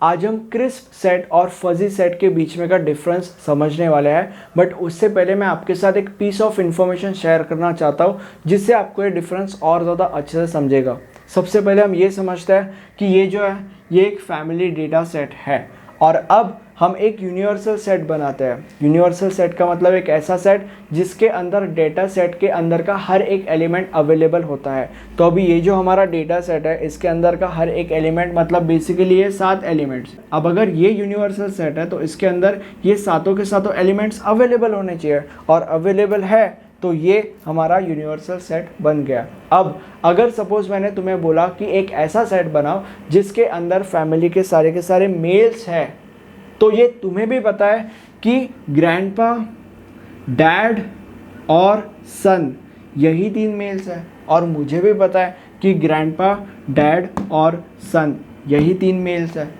आज हम crisp set और फजी सेट के बीच में का डिफरेंस समझने वाले हैं। बट उससे पहले मैं आपके साथ एक पीस ऑफ इन्फॉर्मेशन शेयर करना चाहता हूँ जिससे आपको ये डिफरेंस और ज़्यादा अच्छे से समझेगा। सबसे पहले हम ये समझते हैं कि ये जो है ये एक फैमिली डेटा सेट है और अब हम एक यूनिवर्सल सेट बनाते हैं। यूनिवर्सल सेट का मतलब एक ऐसा सेट जिसके अंदर डेटा सेट के अंदर का हर एक एलिमेंट अवेलेबल होता है। तो अभी ये जो हमारा डेटा सेट है इसके अंदर का हर एक एलिमेंट मतलब बेसिकली ये 7 एलिमेंट्स। अब अगर ये यूनिवर्सल सेट है तो इसके अंदर ये सातों के सातों एलिमेंट्स अवेलेबल होने चाहिए और अवेलेबल है तो ये हमारा यूनिवर्सल सेट बन गया। अब अगर सपोज मैंने तुम्हें बोला कि एक ऐसा सेट बनाओ जिसके अंदर फैमिली के सारे मेल्स हैं, तो ये तुम्हें भी पता है कि ग्रैंडपा, डैड और सन यही 3 मेल्स हैं और मुझे भी पता है कि ग्रैंडपा, डैड और सन यही 3 मेल्स हैं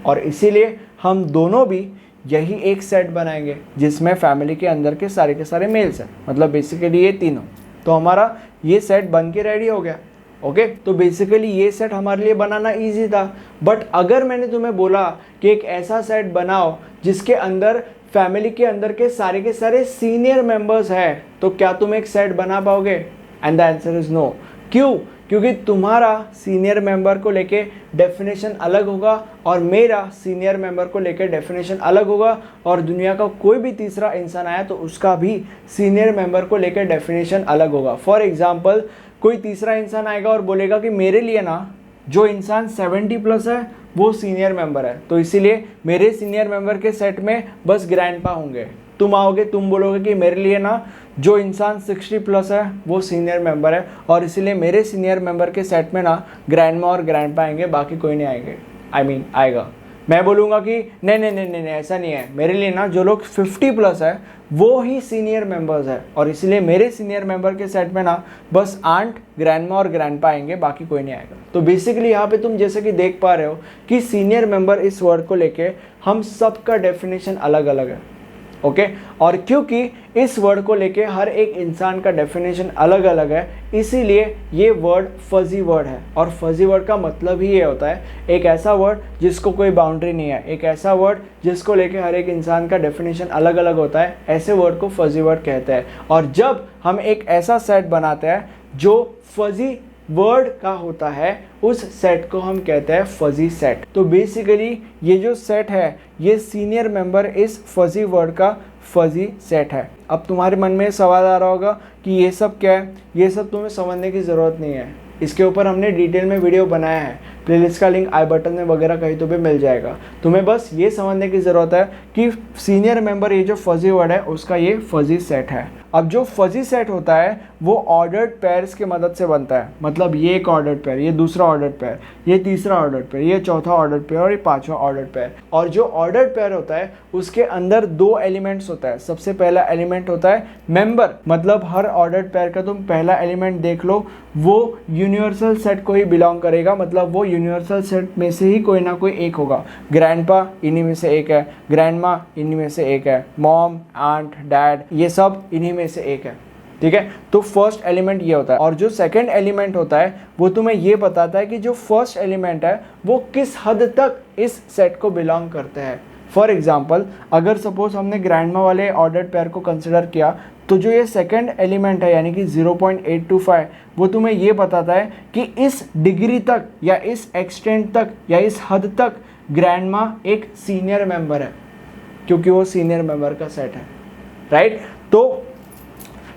और इसीलिए हम दोनों भी यही एक सेट बनाएंगे जिसमें फैमिली के अंदर के सारे मेल्स हैं, मतलब बेसिकली ये तीनों। तो हमारा ये सेट बन के रेडी हो गया। ओके, तो बेसिकली ये सेट हमारे लिए बनाना इजी था। बट अगर मैंने तुम्हें बोला कि एक ऐसा सेट बनाओ जिसके अंदर फैमिली के अंदर के सारे सीनियर मेंबर्स हैं, तो क्या तुम एक सेट बना पाओगे? And the answer is no. क्यों? क्योंकि तुम्हारा सीनियर मेंबर को लेके डेफिनेशन अलग होगा और मेरा सीनियर मेंबर को लेके डेफिनेशन अलग होगा और दुनिया का कोई भी तीसरा इंसान आया तो उसका भी सीनियर मेंबर को लेकर डेफिनेशन अलग होगा। फॉर एग्जाम्पल, कोई तीसरा इंसान आएगा और बोलेगा कि मेरे लिए ना जो इंसान 70+ है वो सीनियर मेंबर है, तो इसीलिए मेरे सीनियर मेंबर के सेट में बस ग्रैंडपा होंगे। तुम आओगे, तुम बोलोगे कि मेरे लिए ना जो इंसान 60+ है वो सीनियर मेंबर है और इसीलिए मेरे सीनियर मेंबर के सेट में ना ग्रैंडमा और ग्रैंडपा आएंगे, बाकी कोई नहीं आएंगे। आएगा। मैं बोलूँगा कि नहीं ऐसा नहीं है, मेरे लिए ना जो लोग 50+ है वो ही सीनियर मेंबर्स है और इसलिए मेरे सीनियर मेंबर के सेट में ना बस आंट, ग्रैंडमा और ग्रैंडपा आएंगे, बाकी कोई नहीं आएगा। तो बेसिकली यहाँ पे तुम जैसे कि देख पा रहे हो कि सीनियर मेंबर इस वर्ड को लेके हम सबका डेफिनेशन अलग अलग है। ओके, और क्योंकि इस वर्ड को लेके हर एक इंसान का डेफिनेशन अलग अलग है इसीलिए ये वर्ड फजी वर्ड है। और फजी वर्ड का मतलब ही ये होता है एक ऐसा वर्ड जिसको कोई बाउंड्री नहीं है, एक ऐसा वर्ड जिसको लेके हर एक इंसान का डेफिनेशन अलग अलग होता है, ऐसे वर्ड को फजी वर्ड कहते हैं। और जब हम एक ऐसा सेट बनाते हैं जो फजी वर्ड का होता है उस सेट को हम कहते हैं फजी सेट। तो बेसिकली ये जो सेट है ये सीनियर मेंबर इस फजी वर्ड का फजी सेट है। अब तुम्हारे मन में सवाल आ रहा होगा कि ये सब क्या है? ये सब तुम्हें समझने की ज़रूरत नहीं है, इसके ऊपर हमने डिटेल में वीडियो बनाया है, प्लेलिस्ट का लिंक आई बटन में वगैरह कहीं तो भी मिल जाएगा। तुम्हें बस ये समझने की ज़रूरत है कि सीनियर मेंबर ये जो फजी वर्ड है उसका ये फजी सेट है। अब जो फजी सेट होता है वो ऑर्डर्ड पेयर्स की मदद से बनता है, मतलब ये एक ऑर्डर्ड पेयर, ये दूसरा ऑर्डर्ड पेयर, ये तीसरा ऑर्डर्ड पेयर, ये चौथा ऑर्डर्ड पेयर और ये पांचवा ऑर्डर्ड पेयर। और जो ऑर्डर्ड पेयर होता है उसके अंदर 2 एलिमेंट्स होता है। सबसे पहला एलिमेंट होता है मेंबर, मतलब हर ऑर्डर्ड पेयर का तुम पहला एलिमेंट देख लो वो यूनिवर्सल सेट को ही बिलोंग करेगा, मतलब वो यूनिवर्सल सेट में से ही कोई ना कोई एक होगा। ग्रैंडपा इन्हीं में से एक है, ग्रैंडमा इन्हीं में से एक है, मॉम, आंट, डैड ये सब इन्हीं में से एक है। ठीक है, तो फर्स्ट एलिमेंट ये होता है। और जो सेकंड एलिमेंट होता है वो तुम्हें ये बताता है कि जो फर्स्ट एलिमेंट है वो किस हद तक इस सेट को बिलोंग करते हैं। फॉर एग्जाम्पल, अगर सपोज हमने ग्रैंडमा वाले ऑर्डर्ड पेयर को कंसिडर किया तो जो ये सेकंड एलिमेंट है यानी कि 0.825 वो तुम्हें ये बताता है कि इस डिग्री तक या इस एक्सटेंट तक या इस हद तक ग्रैंडमा एक सीनियर मेंबर है, क्योंकि वो सीनियर मेंबर का सेट है। राइट, तो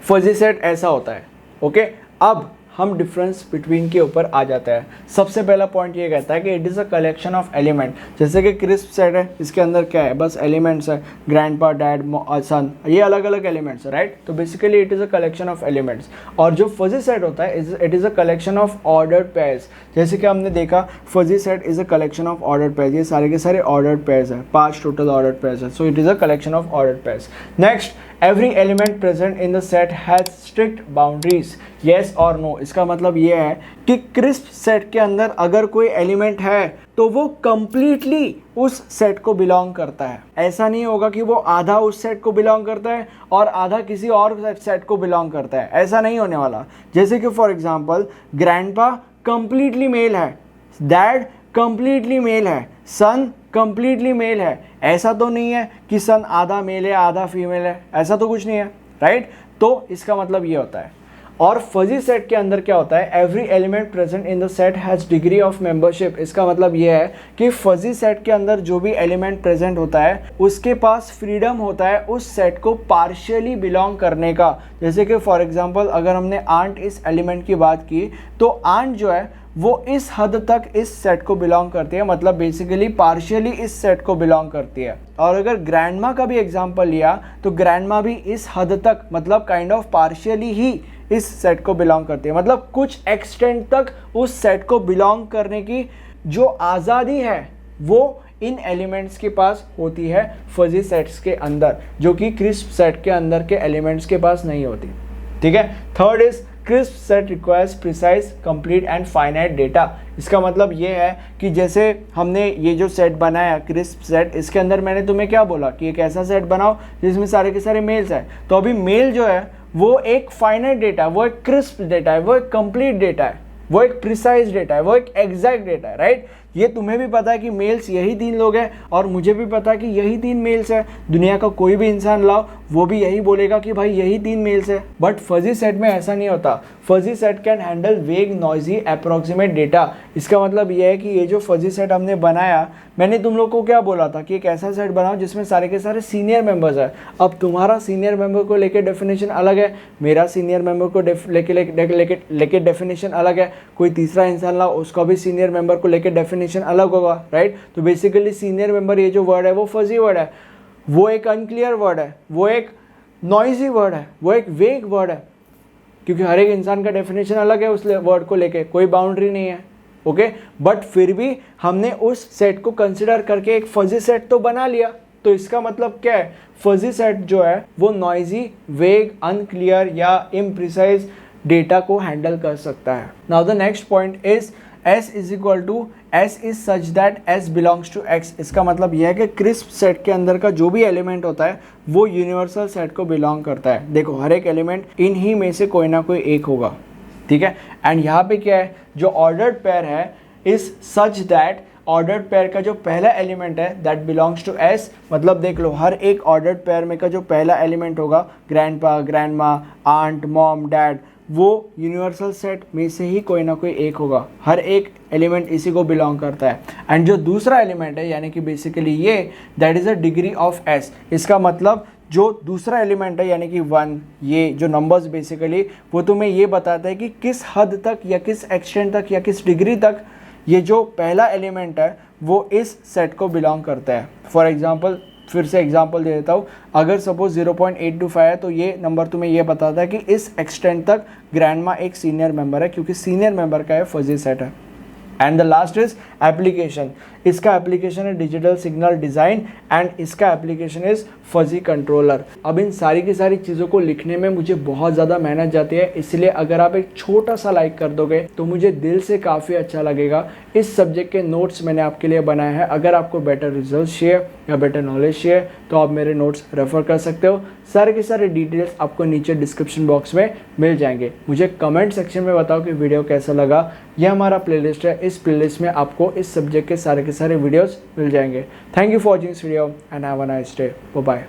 फजी सेट ऐसा होता है। ओके, अब हम डिफरेंस बिटवीन के ऊपर आ जाता है। सबसे पहला पॉइंट ये कहता है कि it is a collection of element. जैसे कि क्रिस्प सेट है, इसके अंदर क्या है? बस एलिमेंट्स है, ग्रैंडपा, डैड, सन, ये अलग अलग एलिमेंट्स है। राइट, तो basically it is a collection of elements. और जो फजी सेट होता है it is a collection of ordered pairs. जैसे कि हमने देखा fuzzy set is a collection of ordered pairs, ये सारे के सारे ऑर्डर्ड पेयर्स है, 5 टोटल ऑर्डर्ड पेयर्स है। So it is a collection of ordered pairs. Next, every element present in the set has strict boundaries, yes और no. इसका मतलब ये है कि क्रिस्प सेट के अंदर अगर कोई एलिमेंट है तो वो कंप्लीटली उस सेट को बिलोंग करता है। ऐसा नहीं होगा कि वो आधा उस सेट को बिलोंग करता है और आधा किसी और सेट को बिलोंग करता है, ऐसा नहीं होने वाला। जैसे कि for example, grandpa completely male है, डैड कंप्लीटली मेल है, सन कंप्लीटली मेल है। ऐसा तो नहीं है कि सन आधा मेल है आधा फीमेल है, ऐसा तो कुछ नहीं है, राइट। तो इसका मतलब ये होता है। और फजी सेट के अंदर क्या होता है, every element present in the set has degree of membership. इसका मतलब ये है कि फजी सेट के अंदर जो भी एलिमेंट प्रेजेंट होता है उसके पास फ्रीडम होता है उस सेट को पार्शियली बिलोंग करने का। जैसे कि फॉर एग्जांपल अगर हमने आंट इस एलिमेंट की बात की, तो आंट जो है वो इस हद तक इस सेट को बिलोंग करती है, मतलब बेसिकली पार्शियली इस सेट को बिलोंग करती है। और अगर ग्रैंडमा का भी एग्जांपल लिया तो ग्रैंडमा भी इस हद तक, मतलब काइंड ऑफ पार्शियली ही इस सेट को बिलोंग करती है, मतलब कुछ एक्सटेंट तक उस सेट को बिलोंग करने की जो आज़ादी है वो इन एलिमेंट्स के पास होती है फजी सेट्स के अंदर, जो कि क्रिस्प सेट के अंदर के एलिमेंट्स के पास नहीं होती। ठीक है। Third is crisp set requires precise, complete and finite data. इसका मतलब ये है कि जैसे हमने ये जो सेट बनाया क्रिस्प सेट, इसके अंदर मैंने तुम्हें क्या बोला कि एक ऐसा सेट बनाओ जिसमें सारे के सारे मेल्स हैं। तो अभी मेल जो है वो एक फाइनाइट डेटा है, वो एक क्रिस्प डेटा है, वो एक कंप्लीट डेटा है, वो एक प्रिसाइज डेटा है, वो एक एग्जैक्ट डेटा है, राइट। ये तुम्हें भी पता है कि मेल्स यही 3 लोग हैं और मुझे भी पता है कि यही 3 मेल्स है। दुनिया का कोई भी इंसान लाओ वो भी यही बोलेगा कि भाई यही 3 मेल्स है। बट फजी सेट में ऐसा नहीं होता। फजी सेट कैन हैंडल वेग, नॉइजी, अप्रोक्सीमेट डेटा। इसका मतलब ये है कि ये जो फजी सेट हमने बनाया, मैंने तुम लोग को क्या बोला था कि एक ऐसा सेट बनाओ जिसमें सारे के सारे सीनियर मेंबर्स है। अब तुम्हारा सीनियर मेंबर को लेके डेफिनेशन अलग है, मेरा सीनियर मेंबर को लेके डेफिनेशन अलग है, कोई तीसरा इंसान लाओ उसका भी सीनियर मेंबर को लेके डेफिनेशन अलग होगा, राइट। तो बेसिकली सीनियर मेंबर ये जो वर्ड है वो फजी वर्ड है, वो एक अनक्लियर वर्ड है, वो एक नॉइजी वर्ड है, वो एक वेग वर्ड है, क्योंकि हर एक इंसान का डेफिनेशन अलग है उस वर्ड को लेके, कोई बाउंड्री नहीं है। ओके, बट फिर भी हमने उस सेट को कंसिडर करके एक फजी सेट तो बना लिया। तो इसका मतलब क्या है, फजी सेट जो है वो नॉइजी, वेग, अनक्लियर या इम्प्रिसाइज डेटा को हैंडल कर सकता है। Now the next point is S is equal to S is such that S belongs to X। इसका मतलब यह है कि क्रिस्प सेट के अंदर का जो भी एलिमेंट होता है वो यूनिवर्सल सेट को बिलोंग करता है। देखो हर एक एलिमेंट इन ही में से कोई ना कोई एक होगा, ठीक है। एंड यहाँ पे क्या है, जो ऑर्डर्ड पेयर है is such that ordered pair का जो पहला एलिमेंट है दैट बिलोंग्स टू S, मतलब देख लो हर एक ऑर्डर्ड पेयर में का जो पहला एलिमेंट होगा, grandpa, grandma, aunt, mom, dad, वो यूनिवर्सल सेट में से ही कोई ना कोई एक होगा। हर एक एलिमेंट इसी को बिलोंग करता है। एंड जो दूसरा एलिमेंट है यानी कि बेसिकली ये, that is a degree of S। इसका मतलब जो दूसरा एलिमेंट है यानी कि 1, ये जो नंबर्स बेसिकली वो तुम्हें ये बताता है कि किस हद तक या किस एक्सटेंट तक या किस डिग्री तक ये जो पहला एलिमेंट है वो इस सेट को बिलोंग करता है। फॉर एग्जांपल, फिर से एग्जांपल दे देता हूँ, अगर सपोज 0.825 है तो ये नंबर तुम्हें ये बताता है कि इस एक्सटेंट तक ग्रैंडमा एक सीनियर मेंबर है, क्योंकि सीनियर मेंबर का ये फजी सेट है। And the last is application. इसका एप्लीकेशन है डिजिटल सिग्नल डिज़ाइन एंड इसका एप्लीकेशन इज फजी कंट्रोलर। अब इन सारी की सारी चीज़ों को लिखने में मुझे बहुत ज़्यादा मेहनत जाती है, इसलिए अगर आप एक छोटा सा लाइक कर दोगे तो मुझे दिल से काफ़ी अच्छा लगेगा। इस सब्जेक्ट के नोट्स मैंने आपके लिए बनाए हैं। अगर आपको बेटर रिजल्ट चाहिए या बेटर नॉलेज चाहिए तो आप मेरे नोट्स रेफर कर सकते हो। सारे के सारे डिटेल्स आपको नीचे डिस्क्रिप्शन बॉक्स में मिल जाएंगे। मुझे कमेंट सेक्शन में बताओ कि वीडियो कैसा लगा। यह हमारा प्लेलिस्ट है, इस प्लेलिस्ट में आपको इस सब्जेक्ट के सारे वीडियोस मिल जाएंगे। Thank you for watching this video and have a nice day. Bye bye.